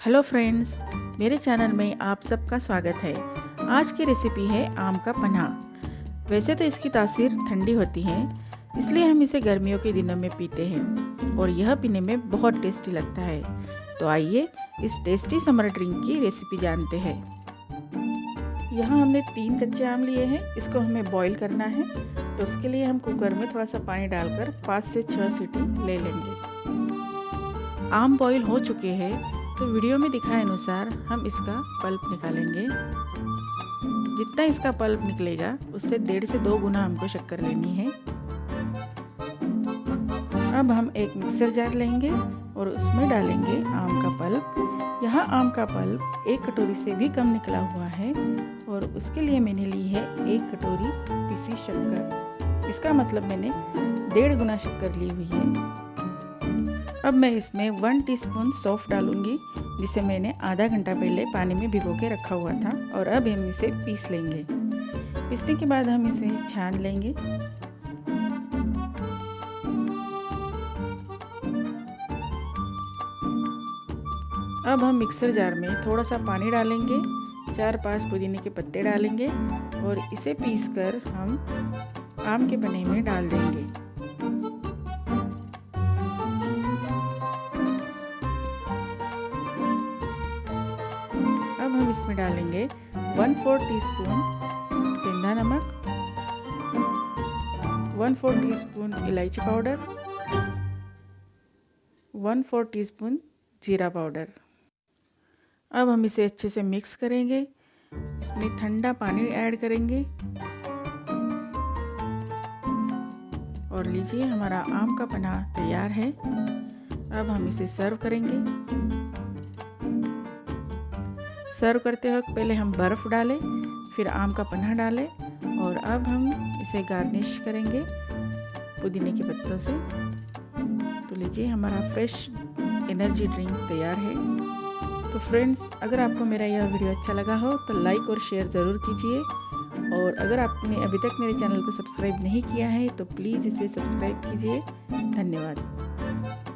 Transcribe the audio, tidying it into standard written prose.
Hello friends, मेरे channel में आप सबका स्वागत है। आज की रेसिपी है आम का पन्हा। वैसे तो इसकी तासीर ठंडी होती है, इसलिए हम इसे गर्मियों के दिनों में पीते हैं और यह पीने में बहुत टेस्टी लगता है। तो आइए इस टेस्टी समर ड्रिंक की रेसिपी जानते हैं। यहाँ हमने 3 कच्चे आम लिए हैं, इसको हमें बॉईल करना है। तो उसके लिए हम कुकर में थोड़ा सा पानी डालकर 5 से 6 सीटी ले लेंगे। आम बॉईल हो चुके हैं, तो वीडियो में दिखाए अनुसार हम इसका पल्प निकालेंगे। जितना इसका पल्प निकलेगा उससे 1.5 से 2 गुना हमको शक्कर लेनी है। अब हम एक मिक्सर जार लेंगे और उसमें डालेंगे आम का पल्प। यहाँ आम का पल्प 1 कटोरी से भी कम निकला हुआ है और उसके लिए मैंने ली है 1 कटोरी पीसी शक्कर। इसका मतलब मैंने 1.5 गुना शक्कर ली हुई है। अब मैं इसमें 1 टीस्पून सौंफ डालूंगी, जिसे मैंने आधा घंटा पहले पानी में भिगो के रखा हुआ था। और अब हम इसे पीस लेंगे। पीसने के बाद हम इसे छान लेंगे। अब हम मिक्सर जार में थोड़ा सा पानी डालेंगे, 4-5 पुदीने के पत्ते डालेंगे और इसे पीसकर हम आम के पन्हे में डाल देंगे। अब हम इसमें डालेंगे 1/4 टीस्पून सेंधा नमक, 1/4 टीस्पून इलायची पाउडर, 1/4 टीस्पून जीरा पाउडर। अब हम इसे अच्छे से मिक्स करेंगे। इसमें ठंडा पानी ऐड करेंगे और लीजिए हमारा आम का पन्हा तैयार है। अब हम इसे सर्व करेंगे। सर्व करते वक्त पहले हम बर्फ़ डालें, फिर आम का पन्हा डालें और अब हम इसे गार्निश करेंगे पुदीने के पत्तों से। तो लीजिए हमारा फ्रेश एनर्जी ड्रिंक तैयार है। तो फ्रेंड्स, अगर आपको मेरा यह वीडियो अच्छा लगा हो तो लाइक और शेयर ज़रूर कीजिए। और अगर आपने अभी तक मेरे चैनल को सब्सक्राइब नहीं किया है तो प्लीज़ इसे सब्सक्राइब कीजिए। धन्यवाद।